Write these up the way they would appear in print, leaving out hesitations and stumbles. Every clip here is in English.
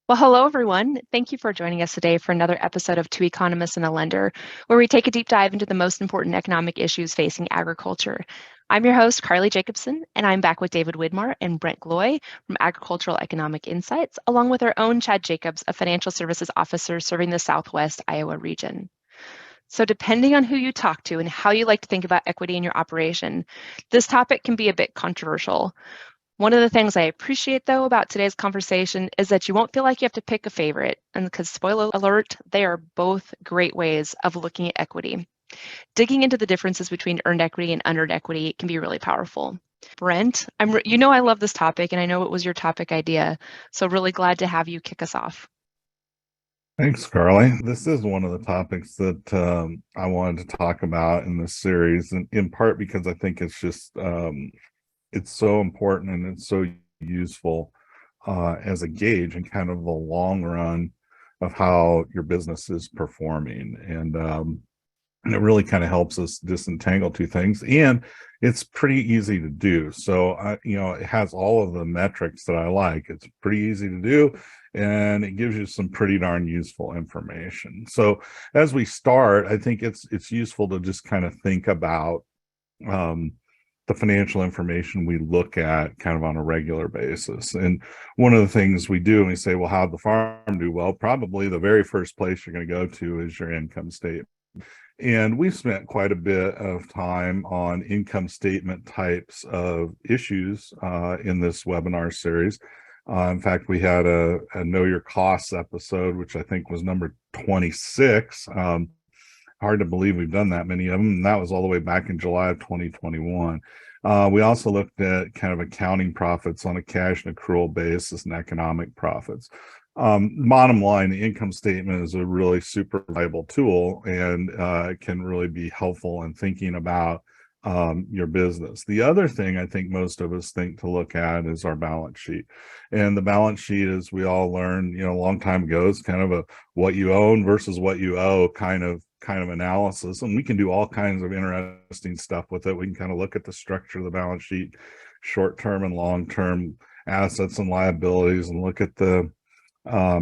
Well, hello, everyone. Thank you for joining us today for another episode of Two Economists and a Lender, where we take a deep dive into the most important economic issues facing agriculture. I'm your host, Carly Jacobson, and I'm back with David Widmar and Brent Gloy from Agricultural Economic Insights, along with our own Chad Jacobs, a financial services officer serving the Southwest Iowa region. So, depending on who you talk to and how you like to think about equity in your operation, this topic can be a bit controversial. One of the things I appreciate, though, about today's conversation is that you won't feel like you have to pick a favorite. And because, spoiler alert, they are both great ways of looking at equity. Digging into the differences between earned equity and unearned equity can be really powerful. Brent, I love this topic, and I know it was your topic idea. So, really glad to have you kick us off. Thanks, Carly. This is one of the topics that I wanted to talk about in this series, and in part because I think it's so important and it's so useful as a gauge and kind of the long run of how your business is performing. And it really kind of helps us disentangle two things, and it's pretty easy to do. So it has all of the metrics that I like. It's pretty easy to do, and it gives you some pretty darn useful information. So as we start, I think it's useful to just kind of think about um, the financial information we look at kind of on a regular basis. And one of the things we do, and we say, well, how'd the farm do? Well, probably the very first place you're going to go to is your income statement. And we've spent quite a bit of time on income statement types of issues in this webinar series. In fact, we had a Know Your Costs episode, which I think was number 26. Hard to believe we've done that many of them. And that was all the way back in July of 2021. We also looked at kind of accounting profits on a cash and accrual basis and economic profits. Bottom line, the income statement is a really super valuable tool and can really be helpful in thinking about your business. The other thing I think most of us think to look at is our balance sheet. And the balance sheet, as we all learned, a long time ago, is kind of a what you own versus what you owe kind of analysis. And we can do all kinds of interesting stuff with it. We can kind of look at the structure of the balance sheet, short-term and long-term assets and liabilities, and look at the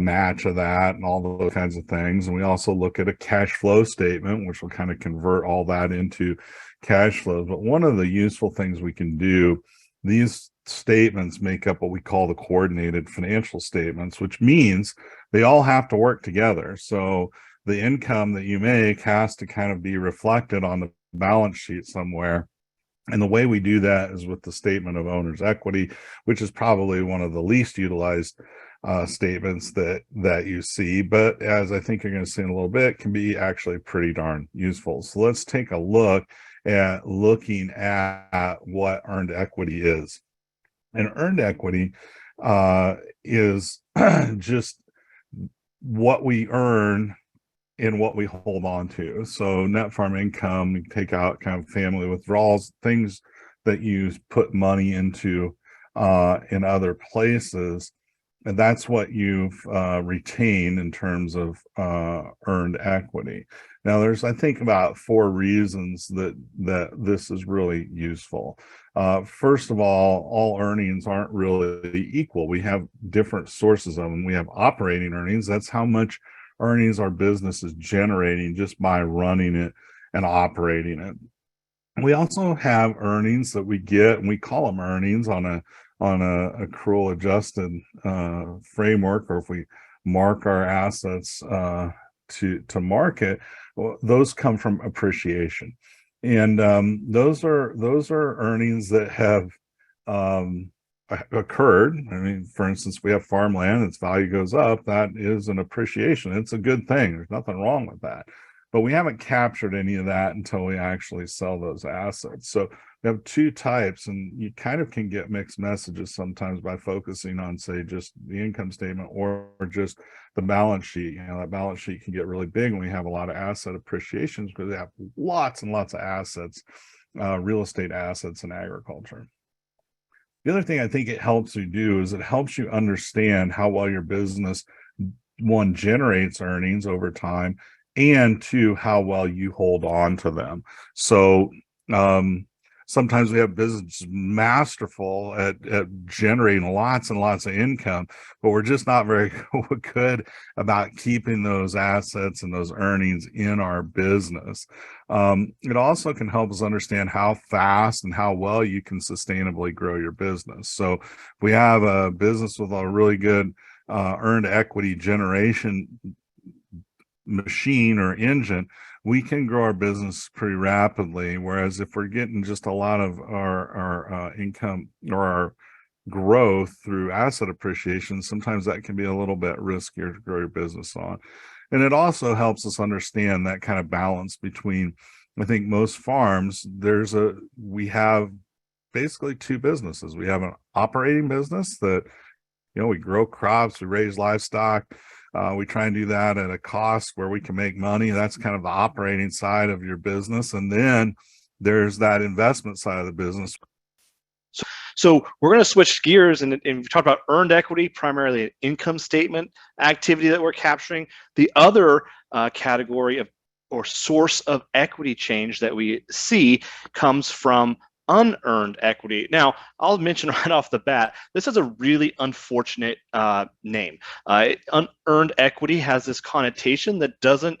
match of that and all those kinds of things. And we also look at a cash flow statement, which will kind of convert all that into cash flows. But one of the useful things we can do, these statements make up what we call the coordinated financial statements, which means they all have to work together. So the income that you make has to kind of be reflected on the balance sheet somewhere. And the way we do that is with the statement of owner's equity, which is probably one of the least utilized statements that you see, but as I think you're going to see in a little bit, can be actually pretty darn useful. So let's take a look at looking at what earned equity is. And earned equity is just what we earn and what we hold on to. So net farm income, you take out kind of family withdrawals, things that you put money into in other places. And that's what you've retained in terms of earned equity. Now, there's, I think, about 4 reasons that this is really useful. First of all earnings aren't really equal. We have different sources of them. We have operating earnings. That's how much earnings our business is generating just by running it and operating it. We also have earnings that we get, and we call them earnings on a accrual adjusted framework, or if we mark our assets to market, well, those come from appreciation, and those are earnings that have occurred. I mean, for instance, we have farmland, its value goes up. That is an appreciation. It's a good thing. There's nothing wrong with that. But we haven't captured any of that until we actually sell those assets. So we have 2 types, and you kind of can get mixed messages sometimes by focusing on, say, just the income statement or just the balance sheet. That balance sheet can get really big when we have a lot of asset appreciations because we have lots and lots of assets, real estate assets in agriculture. The other thing I think it helps you do is it helps you understand how well your business, one, generates earnings over time, and 2, how well you hold on to them. So sometimes we have business masterful at generating lots and lots of income, but we're just not very good about keeping those assets and those earnings in our business. It also can help us understand how fast and how well you can sustainably grow your business. So if we have a business with a really good earned equity generation machine or engine, we can grow our business pretty rapidly. Whereas if we're getting just a lot of our income or our growth through asset appreciation, sometimes that can be a little bit riskier to grow your business on. And it also helps us understand that kind of balance between, I think most farms, we have basically two businesses. We have an operating business that, we grow crops, we raise livestock. We try and do that at a cost where we can make money. That's kind of the operating side of your business. And then there's that investment side of the business. So we're going to switch gears and we talk about earned equity, primarily an income statement activity that we're capturing. The other category of or source of equity change that we see comes from unearned equity. Now, I'll mention right off the bat, this is a really unfortunate name. Unearned equity has this connotation that doesn't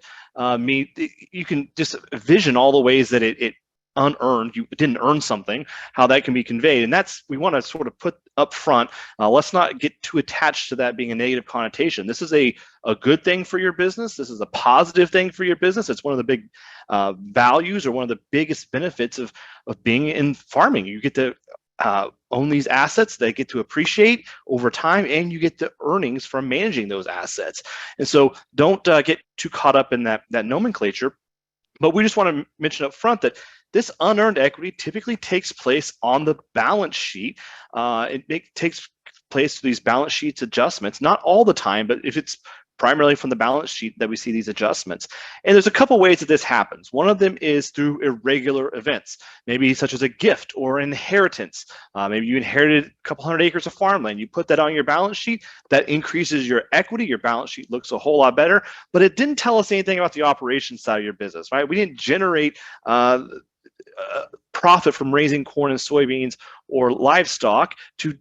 mean, you can just envision all the ways that it unearned, you didn't earn something, how that can be conveyed. And that's, we want to sort of put up front, let's not get too attached to that being a negative connotation. This is a good thing for your business. This is a positive thing for your business. It's one of the big values or one of the biggest benefits of being in farming. You get to own these assets, they get to appreciate over time, and you get the earnings from managing those assets. And so don't get too caught up in that nomenclature. But we just want to mention up front that this unearned equity typically takes place on the balance sheet. It takes place through these balance sheets adjustments, not all the time, but if it's primarily from the balance sheet that we see these adjustments. And there's a couple ways that this happens. One of them is through irregular events, maybe such as a gift or inheritance. Maybe you inherited a couple hundred acres of farmland. You put that on your balance sheet, that increases your equity. Your balance sheet looks a whole lot better, but it didn't tell us anything about the operations side of your business, right? We didn't generate profit from raising corn and soybeans or livestock to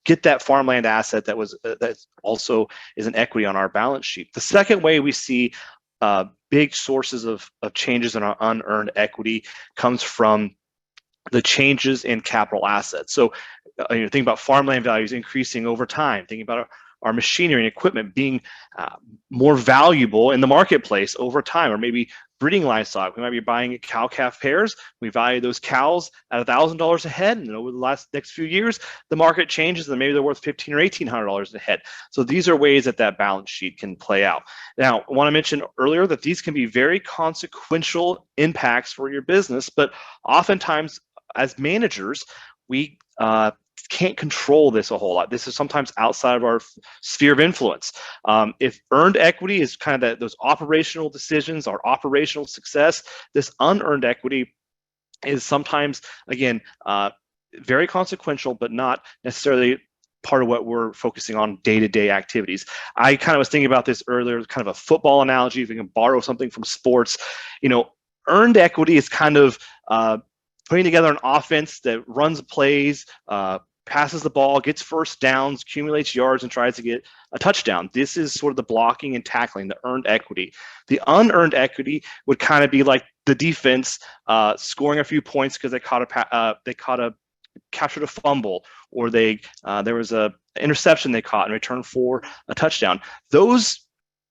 get that farmland asset that also is an equity on our balance sheet. The second way we see big sources of changes in our unearned equity comes from the changes in capital assets. So think about farmland values increasing over time, thinking about our machinery and equipment being more valuable in the marketplace over time, or maybe breeding livestock. We might be buying cow-calf pairs. We value those cows at $1,000 a head, and over the next few years, the market changes, and maybe they're worth $1,500 or $1,800 a head. So these are ways that balance sheet can play out. Now, I want to mention earlier that these can be very consequential impacts for your business, but oftentimes as managers, we can't control this a whole lot. This is sometimes outside of our sphere of influence. If earned equity is kind of those operational decisions, our operational success, this unearned equity is sometimes, again, very consequential, but not necessarily part of what we're focusing on day-to-day activities. I kind of was thinking about this earlier, kind of a football analogy, if we can borrow something from sports. Earned equity is kind of putting together an offense that runs plays, passes the ball, gets first downs, accumulates yards, and tries to get a touchdown. This is sort of the blocking and tackling, the earned equity. The unearned equity would kind of be like the defense scoring a few points because they captured a fumble, or there was a interception they caught in return for a touchdown. Those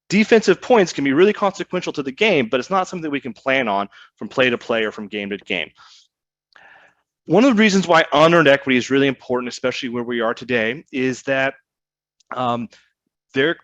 defensive points can be really consequential to the game, but it's not something that we can plan on from play to play or from game to game. One of the reasons why unearned equity is really important, especially where we are today, is that their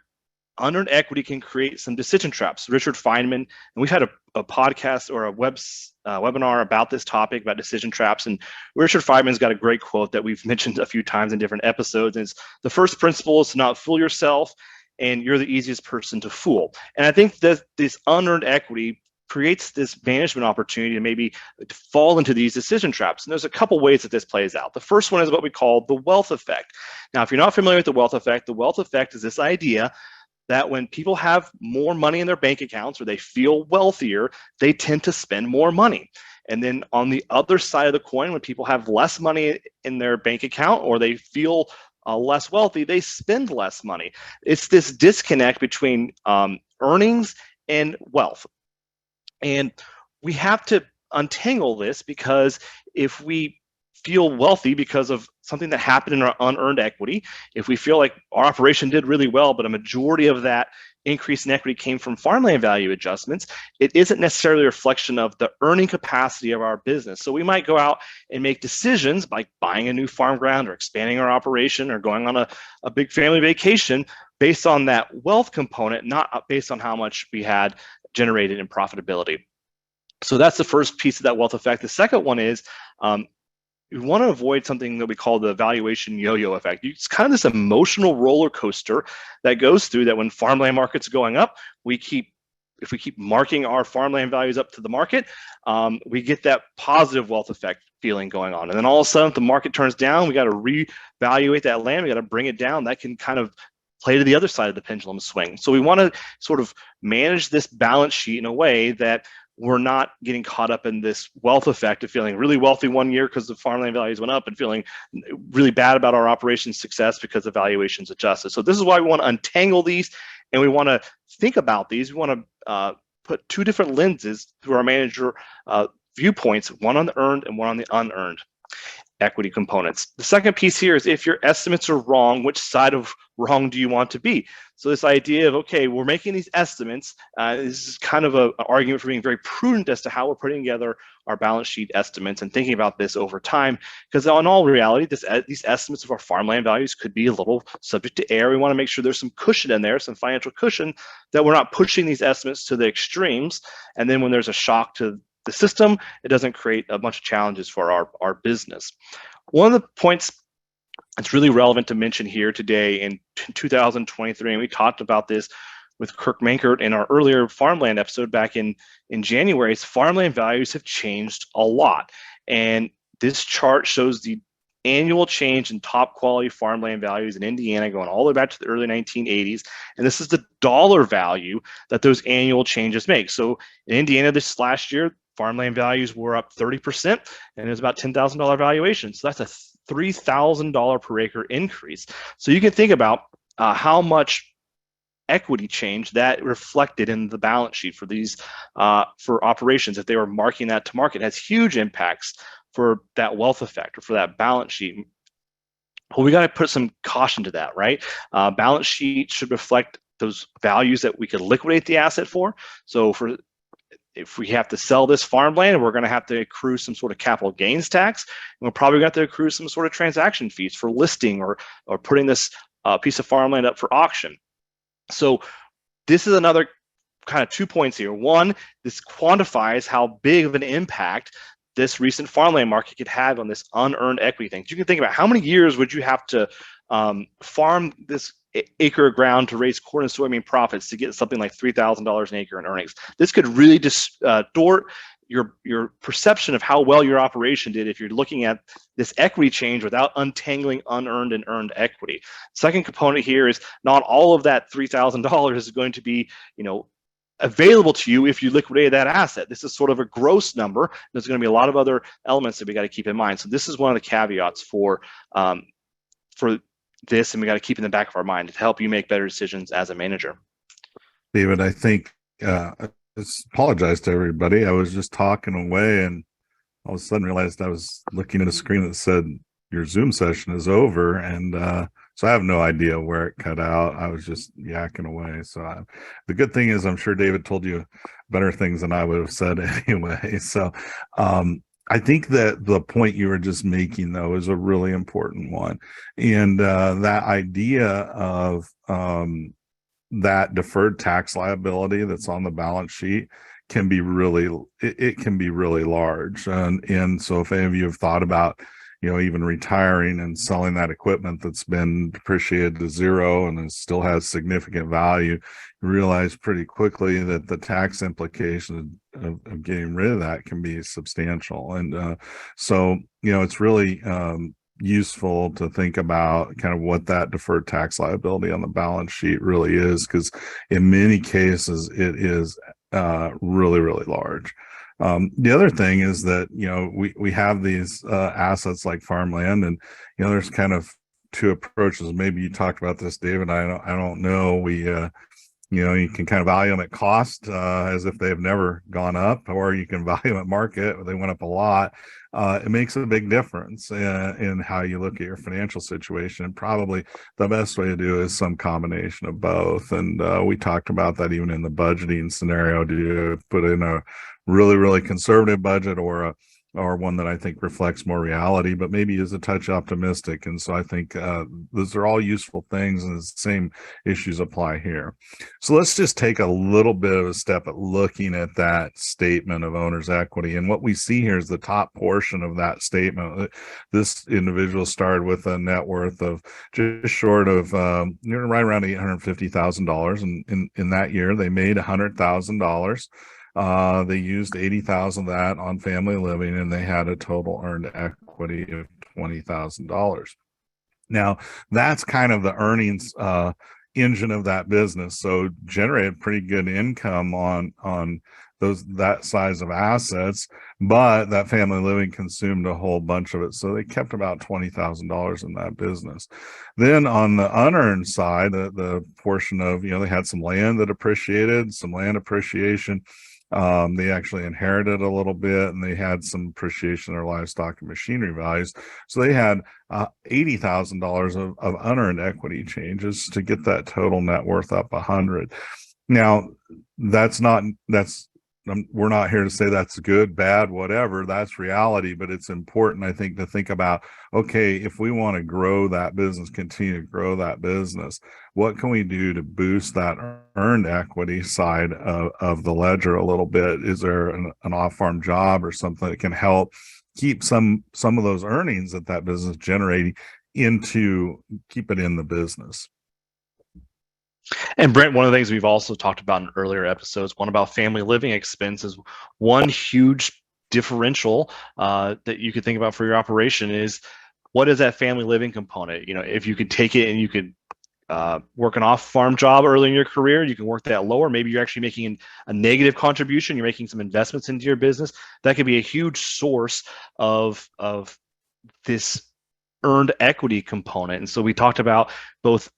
unearned equity can create some decision traps. Richard Feynman, and we've had a podcast or a webinar about this topic, about decision traps, and Richard Feynman's got a great quote that we've mentioned a few times in different episodes. And it's, the first principle is to not fool yourself, and you're the easiest person to fool. And I think that this unearned equity creates this management opportunity to maybe fall into these decision traps. And there's a couple ways that this plays out. The first one is what we call the wealth effect. Now, if you're not familiar with the wealth effect is this idea that when people have more money in their bank accounts or they feel wealthier, they tend to spend more money. And then on the other side of the coin, when people have less money in their bank account or they feel less wealthy, they spend less money. It's this disconnect between earnings and wealth. And we have to untangle this, because if we feel wealthy because of something that happened in our unearned equity, if we feel like our operation did really well, but a majority of that increase in equity came from farmland value adjustments, it isn't necessarily a reflection of the earning capacity of our business. So we might go out and make decisions like buying a new farm ground or expanding our operation or going on a big family vacation based on that wealth component, not based on how much we had generated in profitability. So that's the first piece of that wealth effect. The second one is we want to avoid something that we call the valuation yo-yo effect. It's kind of this emotional roller coaster that goes through that when farmland markets are going up, if we keep marking our farmland values up to the market, we get that positive wealth effect feeling going on. And then all of a sudden, if the market turns down, we got to reevaluate that land. We got to bring it down. That can kind of play to the other side of the pendulum swing. So we want to sort of manage this balance sheet in a way that we're not getting caught up in this wealth effect of feeling really wealthy one year because the farmland values went up and feeling really bad about our operations success because the valuations adjusted. So this is why we want to untangle these, and we want to think about these. We want to put two different lenses through our manager viewpoints, one on the earned and one on the unearned equity components. The second piece here is if your estimates are wrong, which side of wrong do you want to be? So this idea of, okay, we're making these estimates, this is kind of an argument for being very prudent as to how we're putting together our balance sheet estimates and thinking about this over time, because in all reality, these estimates of our farmland values could be a little subject to error. We want to make sure there's some cushion in there, some financial cushion, that we're not pushing these estimates to the extremes. And then when there's a shock to the system, it doesn't create a bunch of challenges for our business. One of the points that's really relevant to mention here today in 2023, and we talked about this with Kirk Mankert in our earlier farmland episode back in January, is farmland values have changed a lot. And this chart shows the annual change in top quality farmland values in Indiana going all the way back to the early 1980s. And this is the dollar value that those annual changes make. So in Indiana this last year, farmland values were up 30%, and it was about $10,000 valuation. So that's a $3,000 per acre increase. So you can think about how much equity change that reflected in the balance sheet for these for operations. If they were marking that to market, it has huge impacts for that wealth effect or for that balance sheet. Well, we got to put some caution to that, right? Balance sheet should reflect those values that we could liquidate the asset for. So if we have to sell this farmland, we're going to have to accrue some sort of capital gains tax. And we're probably going to have to accrue some sort of transaction fees for listing or putting this piece of farmland up for auction. So this is another kind of 2 points here. One, this quantifies how big of an impact this recent farmland market could have on this unearned equity thing. You can think about how many years would you have to farm this acre of ground to raise corn and soybean profits to get something like $3,000 an acre in earnings. This could really distort your perception of how well your operation did if you're looking at this equity change without untangling unearned and earned equity. Second component here is not all of that $3,000 is going to be, available to you if you liquidated that asset. This is sort of a gross number. There's going to be a lot of other elements that we got to keep in mind. So this is one of the caveats for this, and we got to keep in the back of our mind to help you make better decisions as a manager. David, I think I apologize to everybody. I was just talking away and all of a sudden realized I was looking at a screen that said your Zoom session is over, and so I have no idea where it cut out. I was just yakking away. So the good thing is I'm sure David told you better things than I would have said anyway. So I think that the point you were just making, though, is a really important one. And that idea of that deferred tax liability that's on the balance sheet can be really, it can be really large. And so if any of you have thought about, even retiring and selling that equipment that's been depreciated to zero and it still has significant value, you realize pretty quickly that the tax implications of getting rid of that can be substantial. And so, it's really useful to think about kind of what that deferred tax liability on the balance sheet really is, because in many cases it is really, really large. The other thing is that, we have these assets like farmland, and, there's kind of two approaches. Maybe you talked about this, David. I don't know. You can kind of value them at cost, as if they've never gone up, or you can value them at market, they went up a lot. It makes a big difference in how you look at your financial situation. And probably the best way to do is some combination of both. And we talked about that even in the budgeting scenario. Do you put in a really, really conservative budget, or one that I think reflects more reality, but maybe is a touch optimistic? And so I think those are all useful things, and the same issues apply here. So let's just take a little bit of a step at looking at that statement of owner's equity. And what we see here is the top portion of that statement. This individual started with a net worth of just short of right around $850,000. And in that year, they made $100,000. They used 80,000 of that on family living, and they had a total earned equity of $20,000. Now, that's kind of the earnings engine of that business. So generated pretty good income on that size of assets, but that family living consumed a whole bunch of it. So they kept about $20,000 in that business. Then on the unearned side, the portion of, they had some land that appreciated, some land appreciation. They actually inherited a little bit, and they had some appreciation in their livestock and machinery values. So they had $80,000 of unearned equity changes to get that total net worth up 100. Now, we're not here to say that's good, bad, whatever. That's reality, but it's important, I think, to think about, okay, if we want to grow that business, continue to grow that business, what can we do to boost that earned equity side of the ledger a little bit? Is there an off-farm job or something that can help keep some of those earnings that business generating keep it in the business? And Brent, one of the things we've also talked about in earlier episodes, one about family living expenses, one huge differential that you could think about for your operation is, what is that family living component? If you could take it and you could work an off-farm job early in your career, you can work that lower. Maybe you're actually making a negative contribution. You're making some investments into your business. That could be a huge source of this earned equity component. And so we talked about both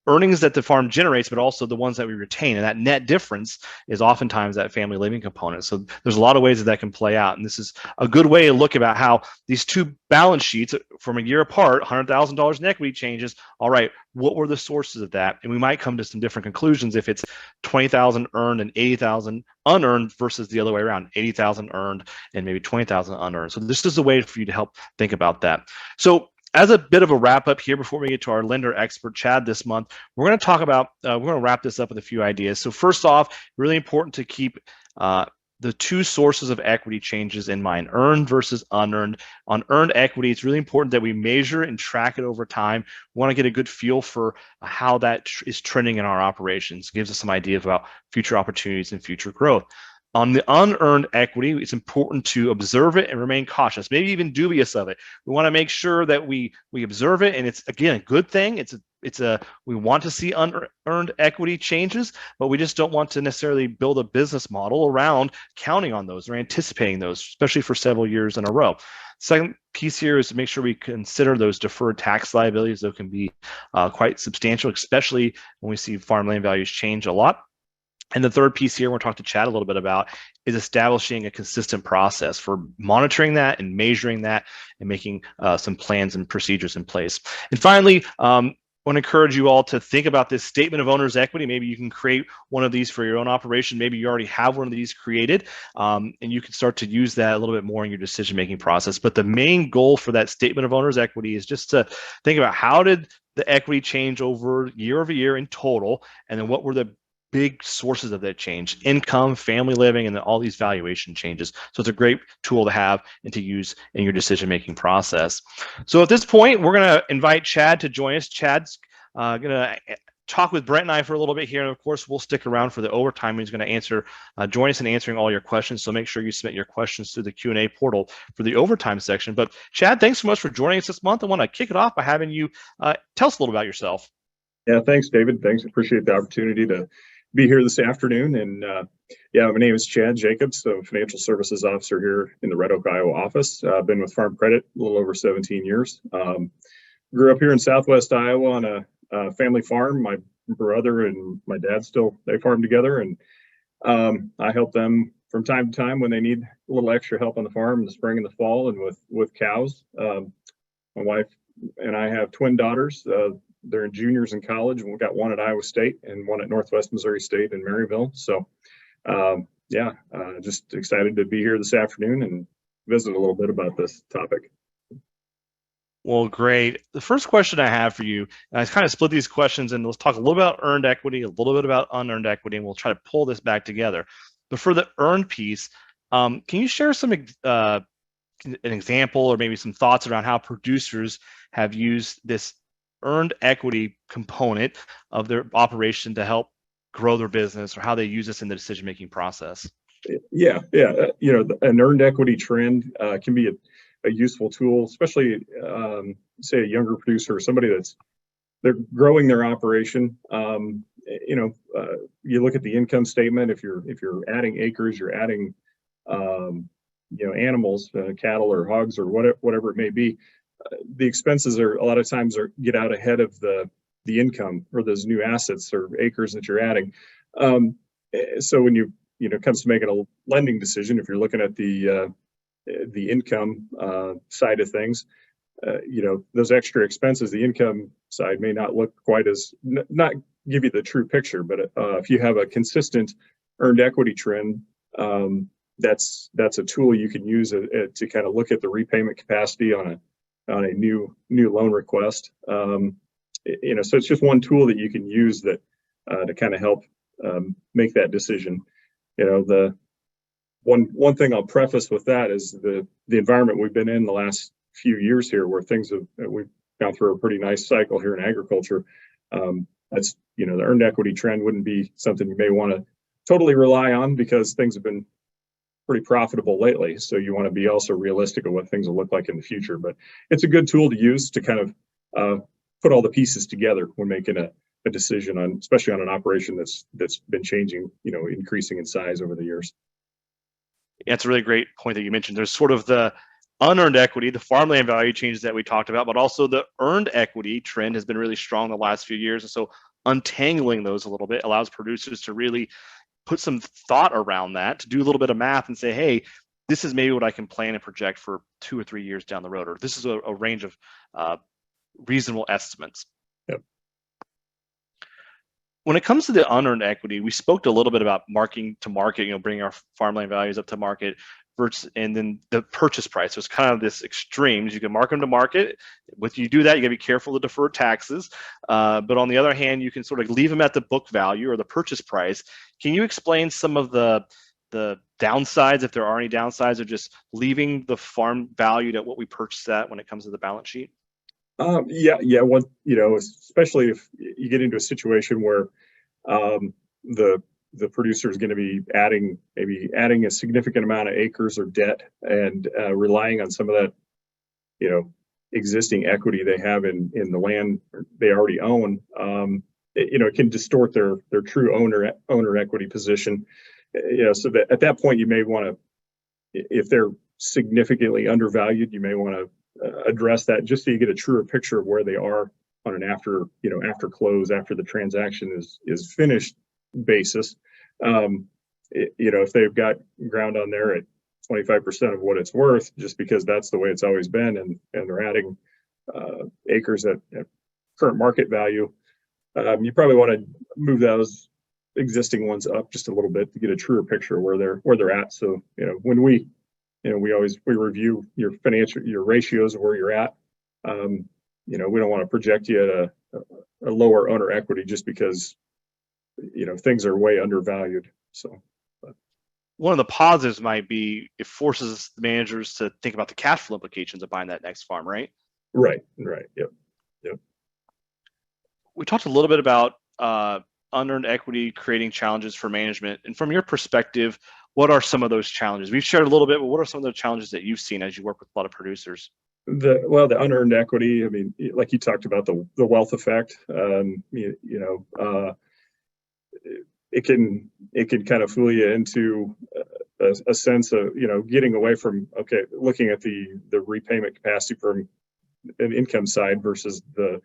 earnings that the farm generates, but also the ones that we retain. And that net difference is oftentimes that family living component. So there's a lot of ways that can play out. And this is a good way to look about how these two balance sheets from a year apart, $100,000 in equity changes. All right, what were the sources of that? And we might come to some different conclusions if it's 20,000 earned and 80,000 unearned versus the other way around, 80,000 earned and maybe 20,000 unearned. So this is a way for you to help think about that. So as a bit of a wrap up here, before we get to our lender expert, Chad, this month, we're going to talk about, we're going to wrap this up with a few ideas. So first off, really important to keep the two sources of equity changes in mind, earned versus unearned. On earned equity, it's really important that we measure and track it over time. We want to get a good feel for how that is trending in our operations. It gives us some idea about future opportunities and future growth. On the unearned equity, it's important to observe it and remain cautious, maybe even dubious of it. We want to make sure that we observe it, and it's, again, a good thing. We want to see unearned equity changes, but we just don't want to necessarily build a business model around counting on those or anticipating those, especially for several years in a row. Second piece here is to make sure we consider those deferred tax liabilities. Those can be quite substantial, especially when we see farmland values change a lot. And the third piece here we're talking to Chad a little bit about is establishing a consistent process for monitoring that and measuring that and making some plans and procedures in place. And finally, I want to encourage you all to think about this statement of owner's equity. Maybe you can create one of these for your own operation. Maybe you already have one of these created, and you can start to use that a little bit more in your decision-making process. But the main goal for that statement of owner's equity is just to think about, how did the equity change over year in total, and then what were the big sources of that change: income, family living, and then all these valuation changes. So it's a great tool to have and to use in your decision-making process. So at this point, we're going to invite Chad to join us. Chad's going to talk with Brent and I for a little bit here. And of course, we'll stick around for the overtime. He's going to join us in answering all your questions. So make sure you submit your questions through the Q&A portal for the overtime section. But Chad, thanks so much for joining us this month. I want to kick it off by having you tell us a little about yourself. Yeah, thanks, David. Thanks. Appreciate the opportunity to be here this afternoon and Yeah, my name is Chad Jacobs. I'm a financial services officer here in the Red Oak, Iowa office. I've been with Farm Credit a little over 17 years. Grew up here in Southwest Iowa on a family farm. My brother and my dad they farm together, and I help them from time to time when they need a little extra help on the farm in the spring and the fall, and with cows. My wife and I have twin daughters. They're juniors in college, and we've got one at Iowa State and one at Northwest Missouri State in Maryville. So, just excited to be here this afternoon and visit a little bit about this topic. Well, great. The first question I have for you, and I kind of split these questions, and let's talk a little about earned equity, a little bit about unearned equity, and we'll try to pull this back together. But for the earned piece, can you share an example or maybe some thoughts around how producers have used this earned equity component of their operation to help grow their business, or how they use this in the decision-making process? Yeah. An earned equity trend can be a useful tool, especially say a younger producer or somebody they're growing their operation. You look at the income statement. If you're adding acres, you're adding animals, cattle or hogs or whatever it may be. The expenses are a lot of times get out ahead of the income or those new assets or acres that you're adding. So when it comes to making a lending decision, if you're looking at the income side of things, those extra expenses, the income side may not look quite not give you the true picture. But if you have a consistent earned equity trend, that's a tool you can use to kind of look at the repayment capacity on a new loan request. So it's just one tool that you can use that to kind of help make that decision. The one thing I'll preface with that is the environment we've been in the last few years here, where we've gone through a pretty nice cycle here in agriculture. That's the earned equity trend wouldn't be something you may want to totally rely on, because things have been pretty profitable lately. So you want to be also realistic of what things will look like in the future. But it's a good tool to use to kind of put all the pieces together when making a decision especially on an operation that's been changing, increasing in size over the years. Yeah, it's a really great point that you mentioned. There's sort of the unearned equity, the farmland value changes that we talked about, but also the earned equity trend has been really strong the last few years. And so untangling those a little bit allows producers to really put some thought around that, to do a little bit of math and say, hey, this is maybe what I can plan and project for 2 or 3 years down the road, or this is a range of reasonable estimates. Yep. When it comes to the unearned equity, we spoke a little bit about marking to market, bringing our farmland values up to market, and then the purchase price. So it's kind of this extremes. You can mark them to market. With you do that, you got to be careful to defer taxes. But on the other hand, you can sort of leave them at the book value or the purchase price. Can you explain some of the downsides, if there are any downsides, of just leaving the farm valued at what we purchased at when it comes to the balance sheet? Especially if you get into a situation where the producer is going to be adding a significant amount of acres or debt, and relying on some of that, existing equity they have in the land they already own. It can distort their true owner equity position. So that at that point you may want to, if they're significantly undervalued, you may want to address that, just so you get a truer picture of where they are on an after close, after the transaction is finished basis. If they've got ground on there at 25% of what it's worth, just because that's the way it's always been, and they're adding acres at current market value, you probably want to move those existing ones up just a little bit to get a truer picture of where they're at. So when we review your ratios of where you're at. We don't want to project you at a lower owner equity just because things are way undervalued. So one of the positives might be it forces the managers to think about the cash flow implications of buying that next farm, right? Right. Yep. We talked a little bit about unearned equity creating challenges for management, and from your perspective, what are some of those challenges? We've shared a little bit, but what are some of the challenges that you've seen as you work with a lot of producers? The unearned equity, like you talked about, the wealth effect. it can kind of fool you into a sense of, getting away from, okay, looking at the repayment capacity from an income side versus the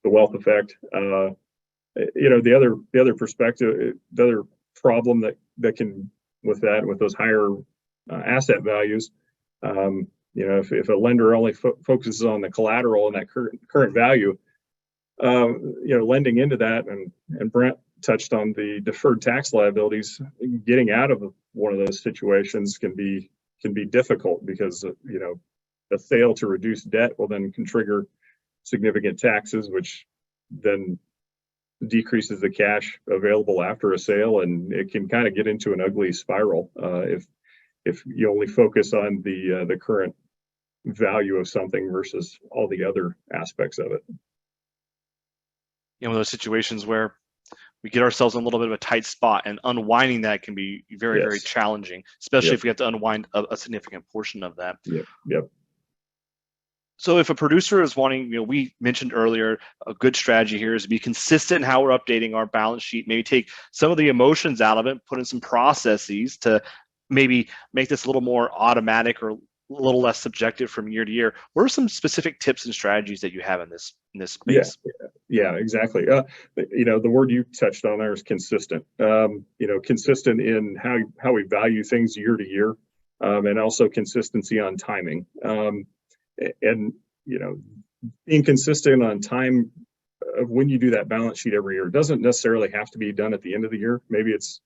wealth effect. The other perspective, the other problem that can with those higher asset values, if a lender only focuses on the collateral and that current value, lending into that, and Brent touched on the deferred tax liabilities. Getting out of one of those situations can be difficult because a sale to reduce debt will then can trigger significant taxes, which then decreases the cash available after a sale, and it can kind of get into an ugly spiral if you only focus on the current value of something versus all the other aspects of it. One of those situations where we get ourselves in a little bit of a tight spot, and unwinding that can be very, very challenging, especially if we have to unwind a significant portion of that. Yep. So if a producer is wanting, we mentioned earlier, a good strategy here is to be consistent in how we're updating our balance sheet, maybe take some of the emotions out of it, put in some processes to maybe make this a little more automatic or a little less subjective from year to year. What are some specific tips and strategies that you have in this space? Yeah, exactly. The word you touched on there is consistent. Consistent in how we value things year to year, and also consistency on timing. And being consistent on time of when you do that balance sheet every year doesn't necessarily have to be done at the end of the year. Maybe it's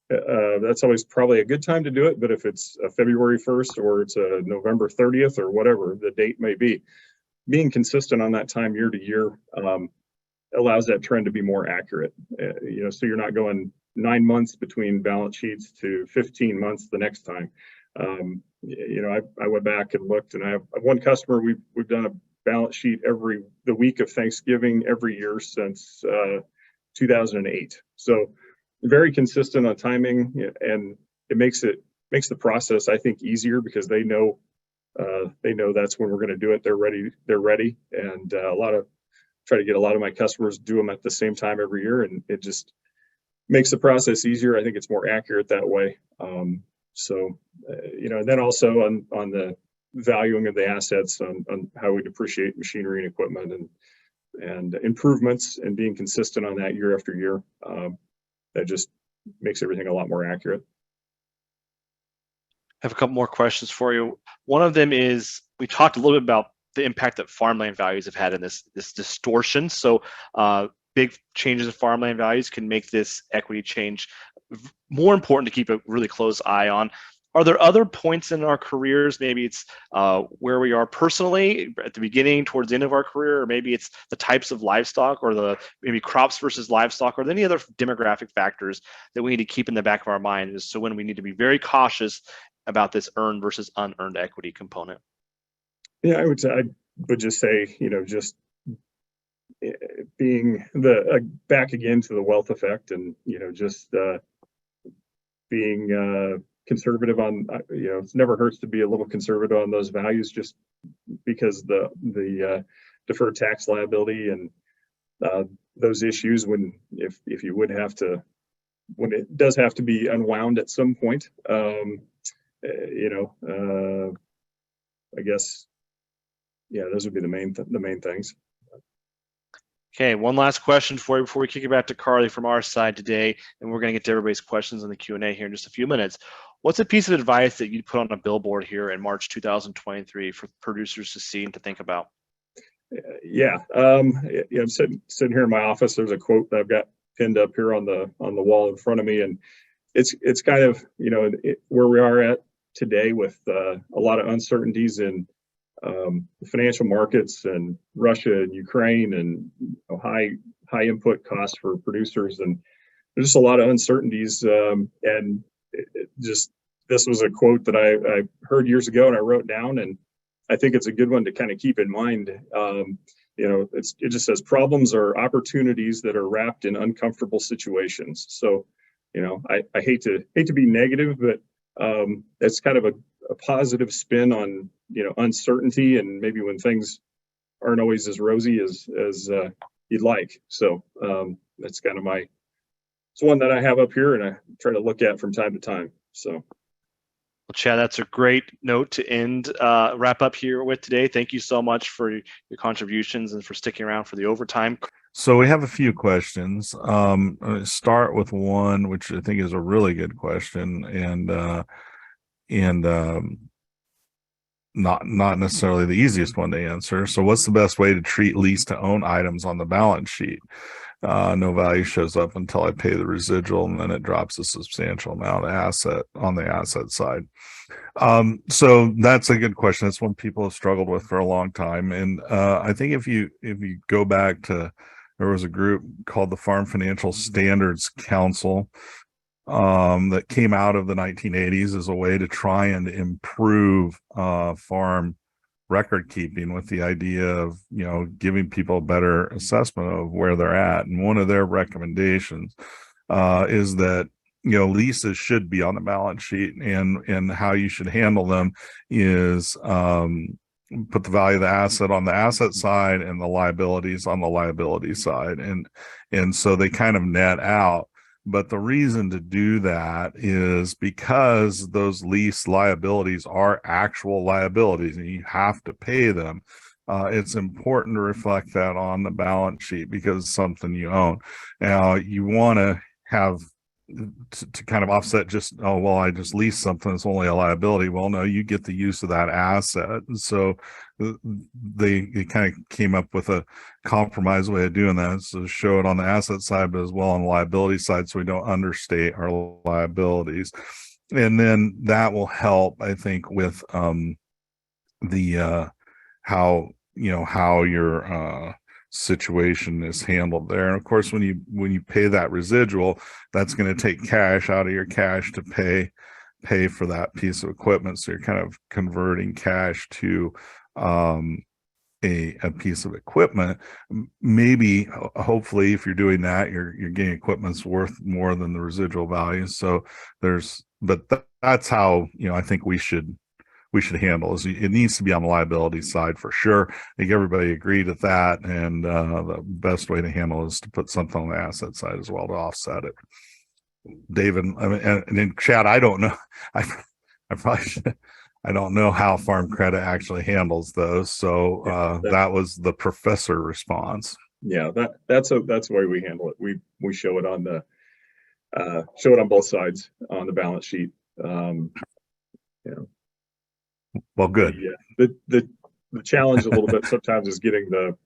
that's always probably a good time to do it, but if it's a February 1st or it's a November 30th or whatever the date may be, being consistent on that time year to year allows that trend to be more accurate. So you're not going 9 months between balance sheets to 15 months the next time. I went back and looked, and I have one customer. We've done a balance sheet the week of Thanksgiving every year since 2008. So very consistent on timing, and it makes the process, I think, easier because they know that's when we're going to do it. They're ready, and try to get a lot of my customers do them at the same time every year, and it just makes the process easier. I think it's more accurate that way. And then also on the valuing of the assets, on how we depreciate machinery and equipment, and improvements, and being consistent on that year after year, that just makes everything a lot more accurate. I have a couple more questions for you. One of them is, we talked a little bit about the impact that farmland values have had in this distortion. So big changes in farmland values can make this equity change more important to keep a really close eye on. Are there other points in our careers? Maybe it's where we are personally at the beginning, towards the end of our career, or maybe it's the types of livestock, or maybe crops versus livestock, or any other demographic factors that we need to keep in the back of our mind. So when we need to be very cautious about this earned versus unearned equity component. Yeah, I would just say, just being back again to the wealth effect, and just being conservative on, it never hurts to be a little conservative on those values, just because the deferred tax liability and those issues, if you would have to, when it does have to be unwound at some point, I guess, those would be the main things. Okay, one last question for you before we kick it back to Carly from our side today, and we're going to get to everybody's questions in the Q&A here in just a few minutes. What's a piece of advice that you'd put on a billboard here in March 2023 for producers to see and to think about? I'm sitting here in my office. There's a quote that I've got pinned up here on the wall in front of me, and it's kind of where we are at today with a lot of uncertainties in the financial markets, and Russia and Ukraine, and high input costs for producers, and there's just a lot of uncertainties. And this was a quote that I heard years ago, and I wrote down, and I think it's a good one to kind of keep in mind. It just says, problems are opportunities that are wrapped in uncomfortable situations. So, I hate to be negative, but it's kind of a positive spin on uncertainty, and maybe when things aren't always as rosy as you'd like. So that's kind of my it's one that I have up here and I try to look at from time to time. So. Well, Chad, that's a great note to end, wrap up here with today. Thank you so much for your contributions and for sticking around for the overtime. So we have a few questions. Start with one, which I think is a really good question, and not necessarily the easiest one to answer. So what's the best way to treat lease to own items on the balance sheet? No value shows up until I pay the residual, and then it drops a substantial amount of asset on the asset side. So that's a good question. That's one people have struggled with for a long time. And I think if you go back to, there was a group called the Farm Financial Standards Council that came out of the 1980s as a way to try and improve farm record keeping, with the idea of, giving people a better assessment of where they're at. And one of their recommendations is that, leases should be on the balance sheet, and how you should handle them is put the value of the asset on the asset side and the liabilities on the liability side. And so they kind of net out. But the reason to do that is because those lease liabilities are actual liabilities and you have to pay them. It's important to reflect that on the balance sheet because it's something you own. Now, you want to have to kind of offset just, oh, well, I just leased something, it's only a liability. Well, no, you get the use of that asset. And so they kind of came up with a compromise way of doing that. So show it on the asset side, but as well on the liability side, so we don't understate our liabilities. And then that will help, I think, with the how your situation is handled there. And of course, when you pay that residual, that's going to take cash out of your cash to pay for that piece of equipment. So you're kind of converting cash to a piece of equipment. Maybe, hopefully, if you're doing that, you're getting equipment's worth more than the residual value. So that's how I think we should handle is it needs to be on the liability side for sure. I think everybody agreed with that, and the best way to handle is to put something on the asset side as well to offset it. David, and then Chad, I don't know. I probably should, I don't know how Farm Credit actually handles those. So that was the professor response. Yeah, that's the way we handle it. We show it on show it on both sides on the balance sheet. Well, good. The challenge a little bit sometimes is getting the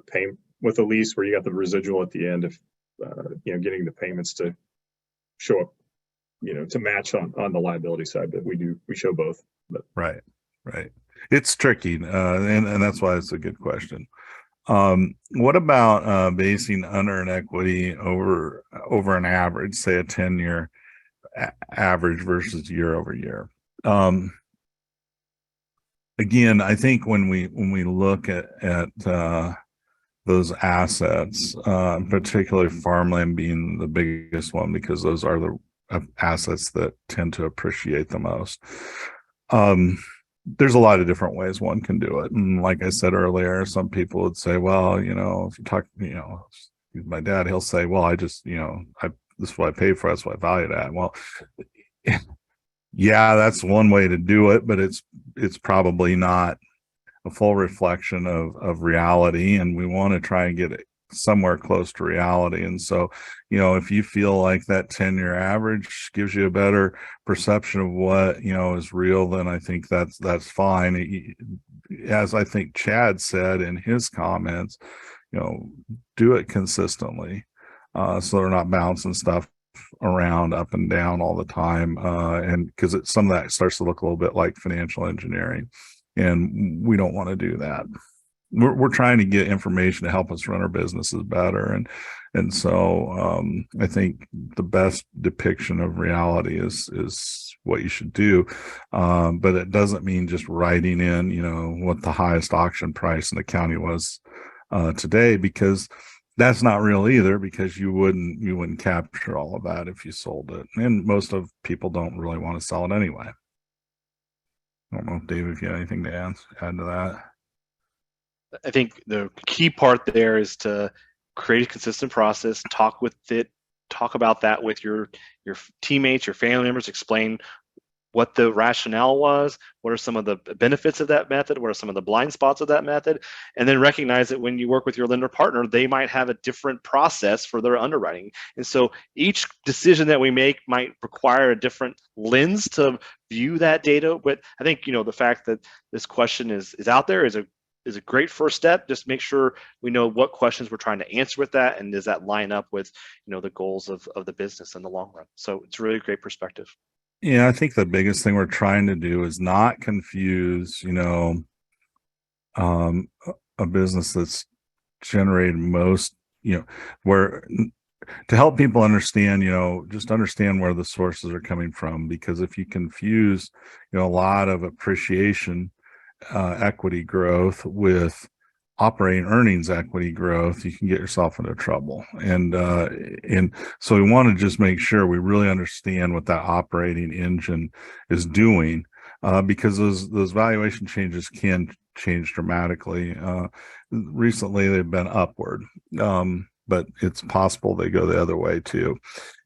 payment with a lease where you got the residual at the end of getting the payments to show up, to match on the liability side. But we show both. But. Right. It's tricky, and that's why it's a good question. What about basing unearned equity over an average, say a 10-year average versus year over year? Again, I think when we look at those assets, particularly farmland being the biggest one, because those are the assets that tend to appreciate the most. There's a lot of different ways one can do it. And like I said earlier, some people would say, well, if you talk, my dad, he'll say, well, I just, this is what I paid for, that's what I valued at. Well, yeah, that's one way to do it, but it's probably not a full reflection of reality, and we want to try and get it somewhere close to reality. And so, if you feel like that 10-year average gives you a better perception of what is real, then I think that's fine. As I think Chad said in his comments, do it consistently, so they're not bouncing stuff around up and down all the time, and because some of that starts to look a little bit like financial engineering, and we don't want to do that. We're trying to get information to help us run our businesses better, and so I think the best depiction of reality is what you should do, but it doesn't mean just writing in what the highest auction price in the county was today, because that's not real either, because you wouldn't capture all of that if you sold it, and most of people don't really want to sell it anyway. I don't know, Dave, if you have anything to add to that. I think the key part there is to create a consistent process, talk talk about that with your teammates, your family members, explain what the rationale was, what are some of the benefits of that method, what are some of the blind spots of that method, and then recognize that when you work with your lender partner, they might have a different process for their underwriting. And so each decision that we make might require a different lens to view that data. But I think, the fact that this question is out there is a great first step. Just make sure we know what questions we're trying to answer with that, and does that line up with the goals of the business in the long run. So it's really a great perspective. Yeah, I think the biggest thing we're trying to do is not confuse, a business that's generated most, where to help people understand, just understand where the sources are coming from. Because if you confuse, a lot of appreciation, equity growth with operating earnings equity growth, you can get yourself into trouble. And so we want to just make sure we really understand what that operating engine is doing, because those valuation changes can change dramatically. Recently they've been upward, but it's possible they go the other way too.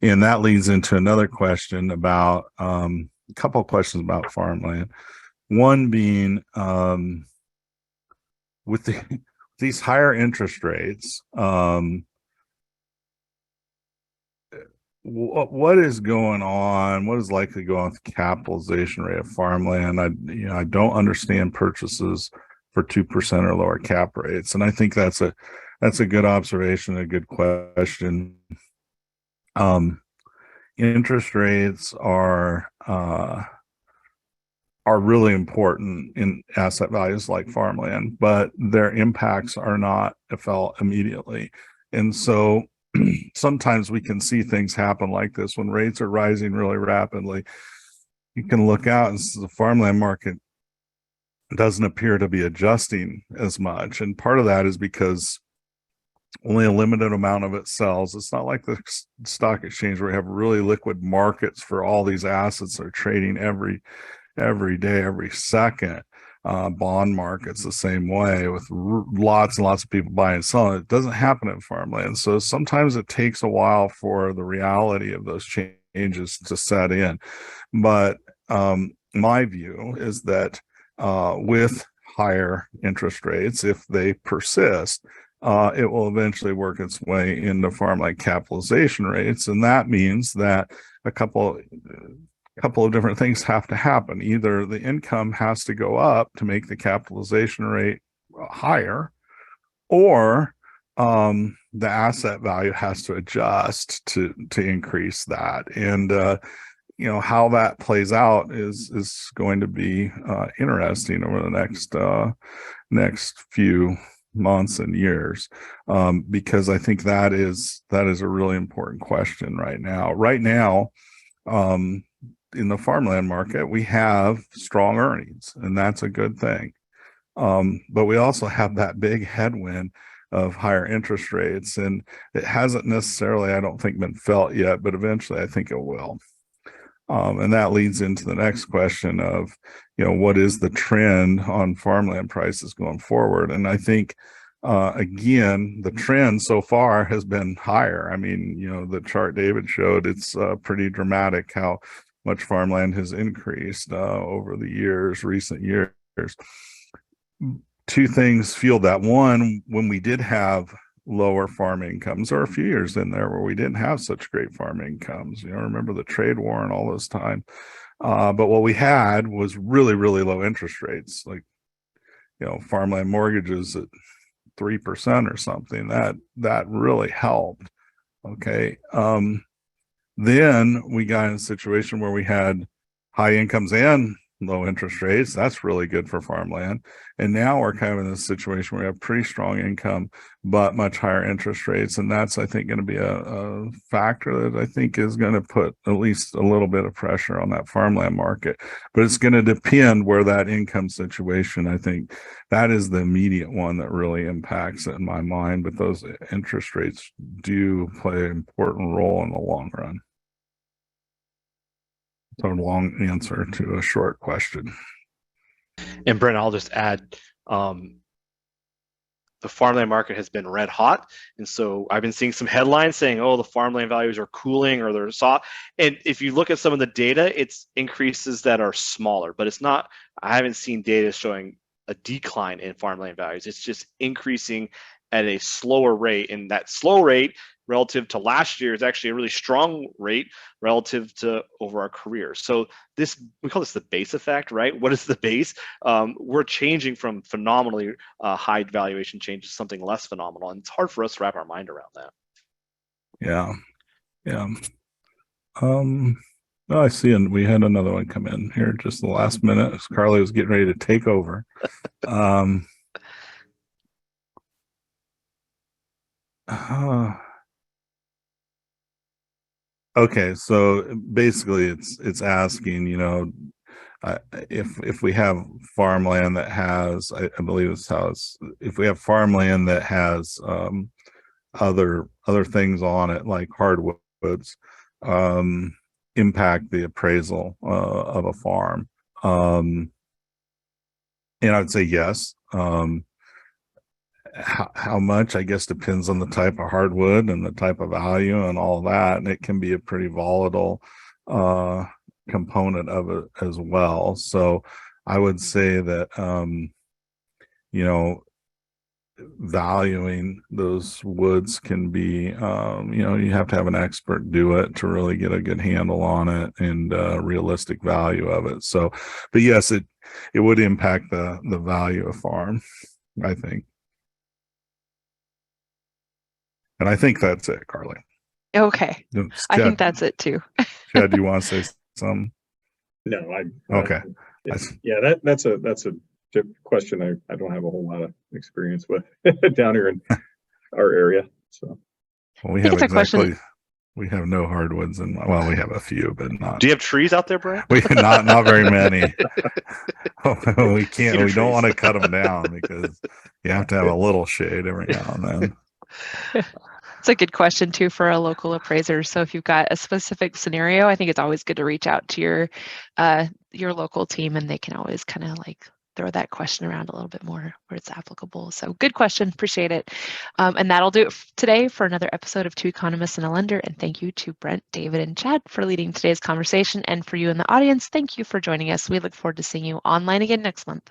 And that leads into another question about a couple of questions about farmland. One being, with these higher interest rates, what is going on? What is likely going on with the capitalization rate of farmland? I don't understand purchases for 2% or lower cap rates, and I think that's a good observation, a good question. Interest rates are really important in asset values like farmland, but their impacts are not felt immediately. And so sometimes we can see things happen like this when rates are rising really rapidly. You can look out and the farmland market doesn't appear to be adjusting as much. And part of that is because only a limited amount of it sells. It's not like the stock exchange where you have really liquid markets for all these assets that are trading every day, every second. Bond markets the same way, with lots and lots of people buying and selling. It doesn't happen in farmland. So sometimes it takes a while for the reality of those changes to set in. But my view is that with higher interest rates, if they persist, it will eventually work its way into farmland capitalization rates. And that means that a couple of different things have to happen. Either the income has to go up to make the capitalization rate higher, or the asset value has to adjust to increase that. And how that plays out is going to be interesting over the next few months and years, because I think that is a really important question right now. In the farmland market, we have strong earnings, and that's a good thing. But we also have that big headwind of higher interest rates, and it hasn't necessarily, I don't think, been felt yet, but eventually I think it will. And that leads into the next question of, what is the trend on farmland prices going forward? And I think, again, the trend so far has been higher. I mean, the chart David showed, it's pretty dramatic how much farmland has increased over the recent years. Two things fueled that. One, when we did have lower farm incomes, or a few years in there where we didn't have such great farm incomes, remember the trade war and all this time. But what we had was really, really low interest rates, like, farmland mortgages at 3% or something. That really helped. Okay. Then we got in a situation where we had high incomes and low interest rates. That's really good for farmland. And now we're kind of in this situation where we have pretty strong income, but much higher interest rates. And that's, I think, going to be a factor that I think is going to put at least a little bit of pressure on that farmland market. But it's going to depend where that income situation, I think that is the immediate one that really impacts it in my mind. But those interest rates do play an important role in the long run. So a long answer to a short question. And Brent, I'll just add, the farmland market has been red hot. And so I've been seeing some headlines saying, oh, the farmland values are cooling or they're soft. And if you look at some of the data, it's increases that are smaller, but it's not, I haven't seen data showing a decline in farmland values. It's just increasing at a slower rate. And that slow rate relative to last year is actually a really strong rate relative to over our career. So this, we call this the base effect, right? What is the base? We're changing from phenomenally high valuation change to something less phenomenal. And it's hard for us to wrap our mind around that. Yeah. Yeah. Oh, I see. And we had another one come in here just the last minute as Carly was getting ready to take over. Okay, so basically it's asking, if we have farmland that has, I believe it's how it's, if we have farmland that has other things on it like hardwoods, impact the appraisal of a farm. And I would say yes. How much, I guess, depends on the type of hardwood and the type of value and all that, and it can be a pretty volatile component of it as well. So I would say that valuing those woods can be you have to have an expert do it to really get a good handle on it and realistic value of it. So, but yes, it would impact the value of farm, I think. And I think that's it, Carly. Okay. Chad, I think that's it too. Chad, do you want to say something? No, Okay. That's a question I don't have a whole lot of experience with down here in our area. So well, we have no hardwoods, and well, we have a few, but not. Do you have trees out there, Brent? We not very many. We can't. Cedar We don't trees. want to cut them down because you have to have a little shade every now and then. It's a good question too for a local appraiser. So if you've got a specific scenario, I think it's always good to reach out to your local team, and they can always kind of like throw that question around a little bit more where it's applicable. So good question, appreciate it. And that'll do it today for another episode of Two Economists and a Lender. And thank you to Brent, David, and Chad for leading today's conversation. And for you in the audience, thank you for joining us. We look forward to seeing you online again next month.